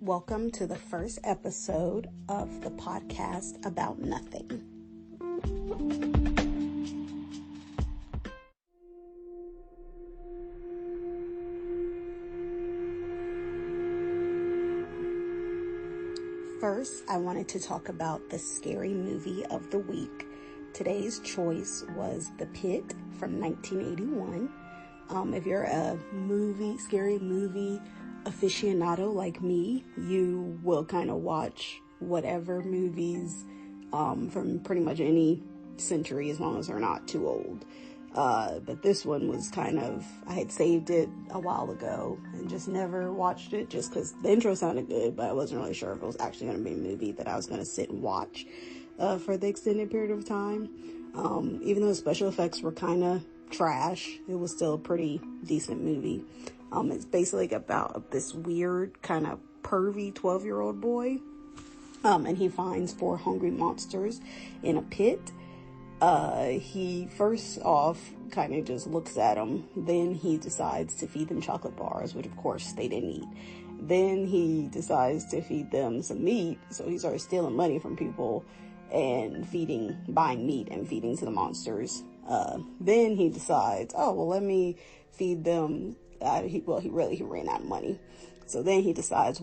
Welcome to the first episode of the podcast About Nothing. First, I wanted to talk about the scary movie of the week. Today's choice was The Pit from 1981. If you're a scary movie aficionado like me, you will kind of watch whatever movies from pretty much any century as long as they're not too old. But this one was I had saved it a while ago and just never watched it just because the intro sounded good, but I wasn't really sure if it was actually going to be a movie that I was going to sit and watch for the extended period of time. Even though the special effects were kind of trash, it was still a pretty decent movie. It's basically about this weird kind of pervy 12-year-old boy, and he finds 4 hungry monsters in a pit. He first off kind of just looks at them, then he decides to feed them chocolate bars, which of course they didn't eat. Then he decides to feed them some meat, so he starts stealing money from people and buying meat and feeding to the monsters. Then he decides, let me feed them. He ran out of money. So then he decides,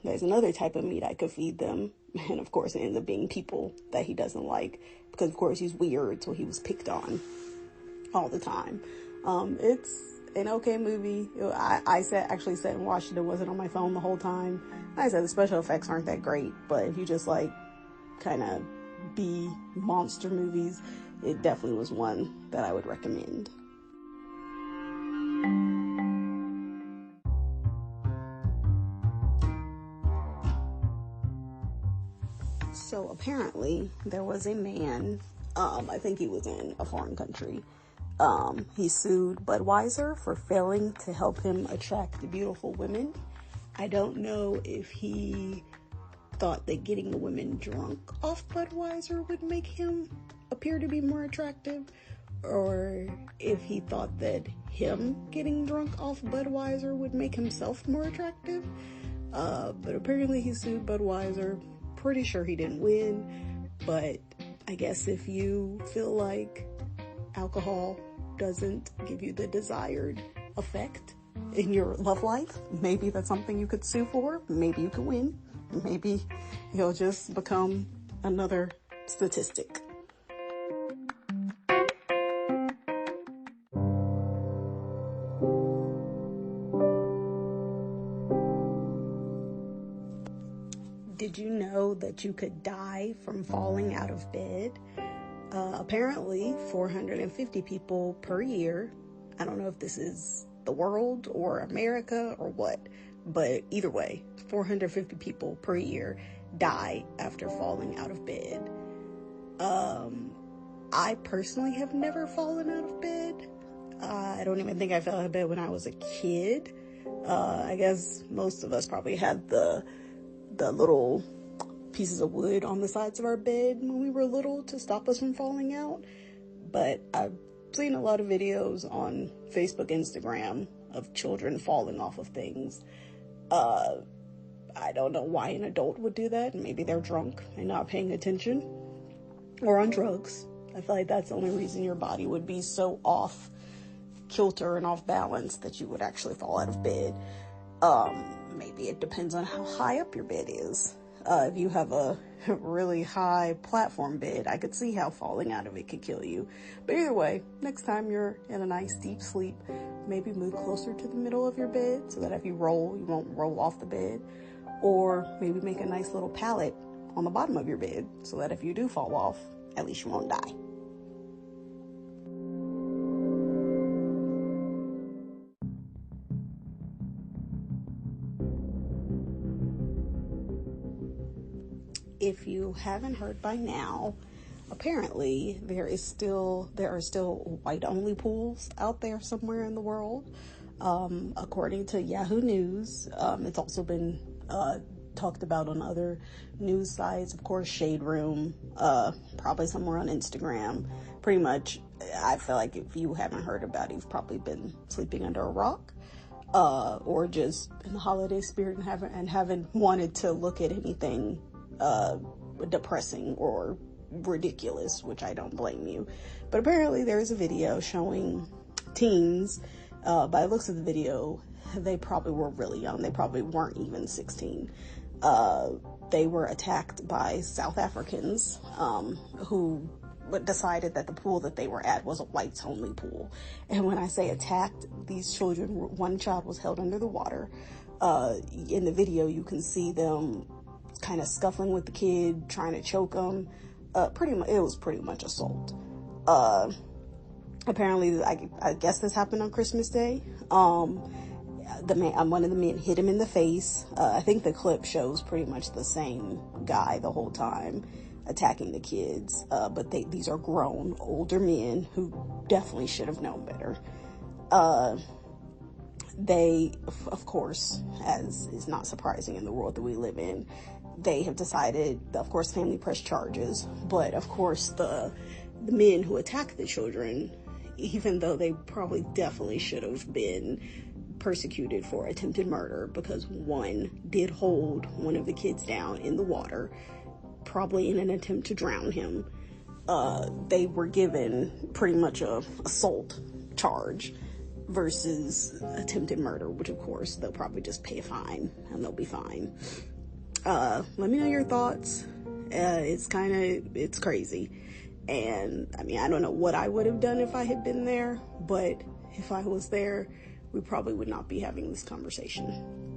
there's another type of meat I could feed them. And of course it ends up being people that he doesn't like because of course he's weird. So he was picked on all the time. It's an okay movie. I sat and watched it. It wasn't on my phone the whole time. Like I said, the special effects aren't that great, but if you just like kind of B monster movies, it definitely was one that I would recommend. So apparently there was a man, I think he was in a foreign country. He sued Budweiser for failing to help him attract beautiful women. I don't know if he thought that getting the women drunk off Budweiser would make him appear to be more attractive, or if he thought that him getting drunk off Budweiser would make himself more attractive. But apparently he sued Budweiser. Pretty sure he didn't win, but I guess if you feel like alcohol doesn't give you the desired effect in your love life, maybe that's something you could sue for. Maybe you could win. Maybe you'll just become another statistic. Did you know that you could die from falling out of bed? Apparently 450 people per year. I don't know if this is the world or America or what, but either way, 450 people per year die after falling out of bed. I personally have never fallen out of bed. I don't even think I fell out of bed when I was a kid. I guess most of us probably had the little pieces of wood on the sides of our bed when we were little to stop us from falling out. But I've seen a lot of videos on Facebook, Instagram of children falling off of things. I don't know why an adult would do that. Maybe they're drunk and not paying attention or on drugs. I feel like that's the only reason your body would be so off kilter and off balance that you would actually fall out of bed. Maybe it depends on how high up your bed is. If you have a really high platform bed, I could see how falling out of it could kill you. But either way, next time you're in a nice deep sleep, maybe move closer to the middle of your bed so that if you roll, you won't roll off the bed. Or maybe make a nice little pallet on the bottom of your bed so that if you do fall off, at least you won't die. If you haven't heard by now, apparently there are still white-only pools out there somewhere in the world. According to Yahoo News, it's also been talked about on other news sites. Of course, Shade Room, probably somewhere on Instagram. Pretty much, I feel like if you haven't heard about it, you've probably been sleeping under a rock. or just in the holiday spirit and haven't wanted to look at anything depressing or ridiculous, which I don't blame you. But apparently there's a video showing teens, by the looks of the video, they probably were really young. They probably weren't even 16. They were attacked by South Africans, who decided that the pool that they were at was a whites only pool. And when I say attacked, these children, one child was held under the water. In the video, you can see them kind of scuffling with the kid, trying to choke him. It was pretty much assault. Apparently, I guess this happened on Christmas Day. One of the men hit him in the face. I think the clip shows pretty much the same guy the whole time attacking the kids. But these are grown, older men who definitely should have known better. They, of course, as is not surprising in the world that we live in, they have decided, of course, family press charges. But of course, the men who attacked the children, even though they probably definitely should have been persecuted for attempted murder, because one did hold one of the kids down in the water, probably in an attempt to drown him. They were given pretty much a assault charge versus attempted murder, which of course they'll probably just pay a fine and they'll be fine. Let me know your thoughts. It's crazy. And I mean, I don't know what I would have done if I had been there, but if I was there, we probably would not be having this conversation.